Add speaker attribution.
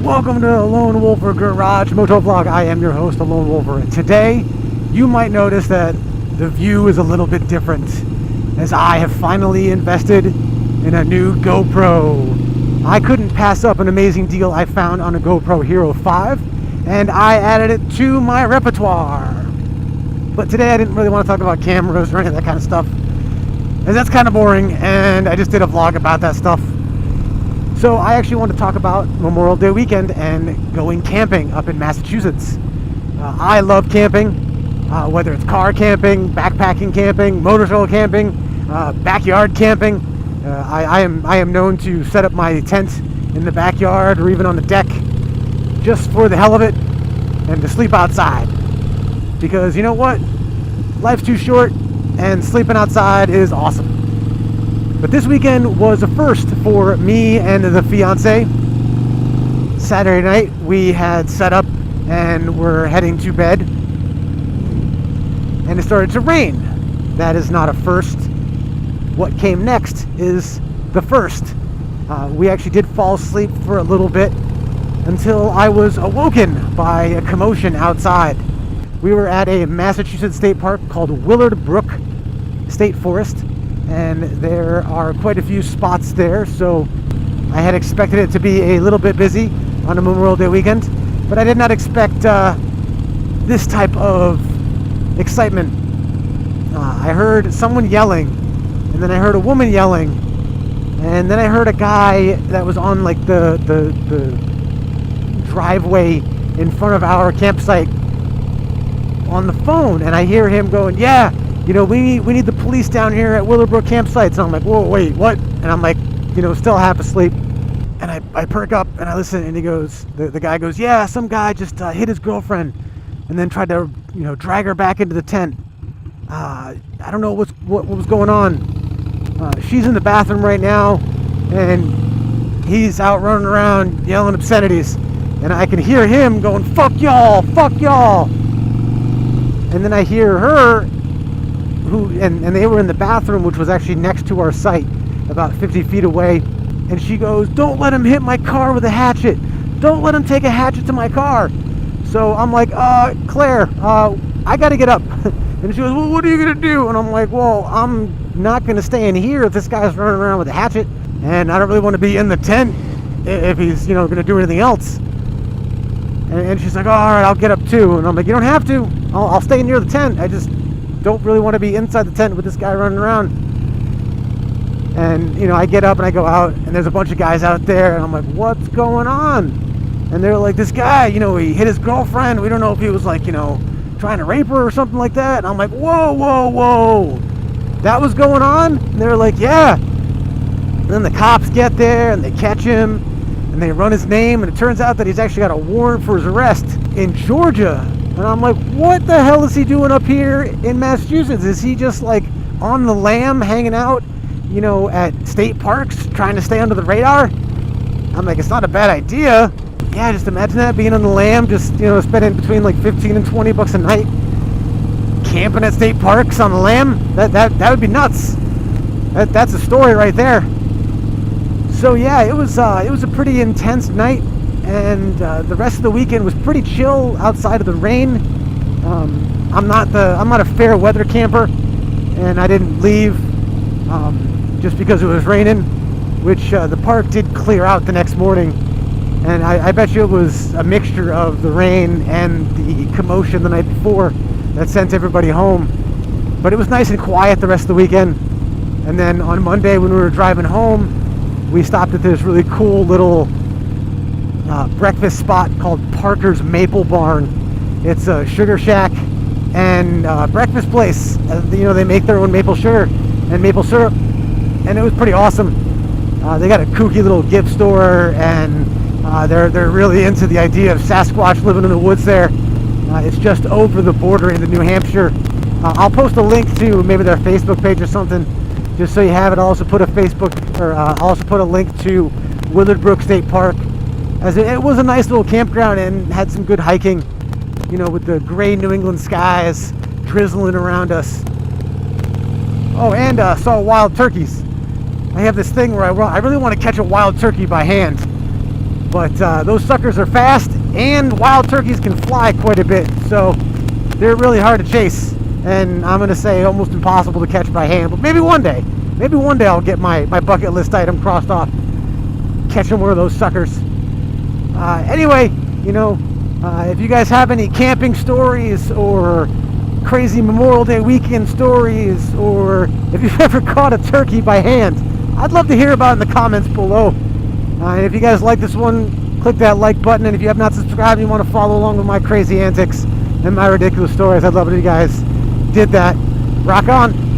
Speaker 1: Welcome to Lone Wolfer Garage Moto Vlog. I am your host, the Lone Wolfer, and today you might notice that the view is a little bit different, as I have finally invested in a new GoPro. I couldn't pass up an amazing deal I found on a GoPro Hero 5, and I added it to my repertoire. But today I didn't really want to talk about cameras or any of that kind of stuff, as that's kind of boring, and I just did a vlog about that stuff. So I actually want to talk about Memorial Day weekend and going camping up in Massachusetts. I love camping, whether it's car camping, backpacking camping, motorcycle camping, backyard camping. I am known to set up my tent in the backyard or even on the deck just for the hell of it and to sleep outside. Because you know what? Life's too short and sleeping outside is awesome. But this weekend was a first for me and the fiancé. Saturday night we had set up and we're heading to bed, and it started to rain. That is not a first. What came next is the first. We actually did fall asleep for a little bit until I was awoken by a commotion outside. We were at a Massachusetts state park called Willard Brook State Forest, and there are quite a few spots there, so I had expected it to be a little bit busy on a Memorial Day weekend, but I did not expect this type of excitement. I heard someone yelling, and then I heard a woman yelling, and then I heard a guy that was on like the driveway in front of our campsite on the phone, and I hear him going, "Yeah, you know, we need the police down here at Willowbrook campsites." And I'm like, "Whoa, wait, what?" And I'm like, you know, still half asleep. And I perk up and I listen, and he goes, the guy goes, "Yeah, some guy just hit his girlfriend and then tried to, you know, drag her back into the tent. I don't know what was going on. She's in the bathroom right now, and he's out running around yelling obscenities." And I can hear him going, "Fuck y'all, fuck y'all." And then I hear her, and they were in the bathroom, which was actually next to our site, about 50 feet away, and she goes, "Don't let him hit my car with a hatchet. Don't let him take a hatchet to my car." So I'm like, "Claire, I gotta get up." And she goes, "Well, what are you gonna do?" And I'm like, "Well, I'm not gonna stay in here if this guy's running around with a hatchet, and I don't really want to be in the tent if he's, you know, gonna do anything else." And she's like, "Oh, all right, I'll get up too." And I'm like, "You don't have to. I'll stay near the tent. I just don't really want to be inside the tent with this guy running around." And, you know, I get up and I go out, and there's a bunch of guys out there, and I'm like, "What's going on?" And they're like, "This guy, you know, he hit his girlfriend. We don't know if he was, like, you know, trying to rape her or something like that." And I'm like, "Whoa, whoa, whoa. That was going on?" And they're like, "Yeah." And then the cops get there, and they catch him, and they run his name, and it turns out that he's actually got a warrant for his arrest in Georgia. And I'm like, what the hell is he doing up here in Massachusetts? Is he just like on the lam hanging out, you know, at state parks trying to stay under the radar? I'm like, it's not a bad idea. Yeah, just imagine that, being on the lam, just, you know, spending between like 15 and 20 bucks a night camping at state parks on the lam. That would be nuts. That's a story right there. So yeah, it was a pretty intense night, and the rest of the weekend was pretty chill outside of the rain. I'm not a fair weather camper, and I didn't leave just because it was raining, which the park did clear out the next morning, and I bet you it was a mixture of the rain and the commotion the night before that sent everybody home. But it was nice and quiet the rest of the weekend. And then on Monday when we were driving home, we stopped at this really cool little breakfast spot called Parker's Maple Barn. It's a sugar shack and breakfast place. You know, they make their own maple sugar and maple syrup, and it was pretty awesome. They got a kooky little gift store, and they're really into the idea of Sasquatch living in the woods there. It's just over the border into New Hampshire. I'll post a link to maybe their Facebook page or something, just so you have it. I'll also put I'll also put a link to Willard Brook State Park, as it was a nice little campground and had some good hiking, you know, with the gray New England skies drizzling around us. Oh, and saw wild turkeys. I have this thing where I really want to catch a wild turkey by hand. But those suckers are fast, and wild turkeys can fly quite a bit, so they're really hard to chase. And I'm going to say almost impossible to catch by hand, but maybe one day. Maybe one day I'll get my bucket list item crossed off, catching one of those suckers. Anyway, you know, if you guys have any camping stories or crazy Memorial Day weekend stories, or if you've ever caught a turkey by hand, I'd love to hear about it in the comments below. And if you guys like this one, click that like button, and if you have not subscribed and you want to follow along with my crazy antics and my ridiculous stories, I'd love it if you guys did that. Rock on!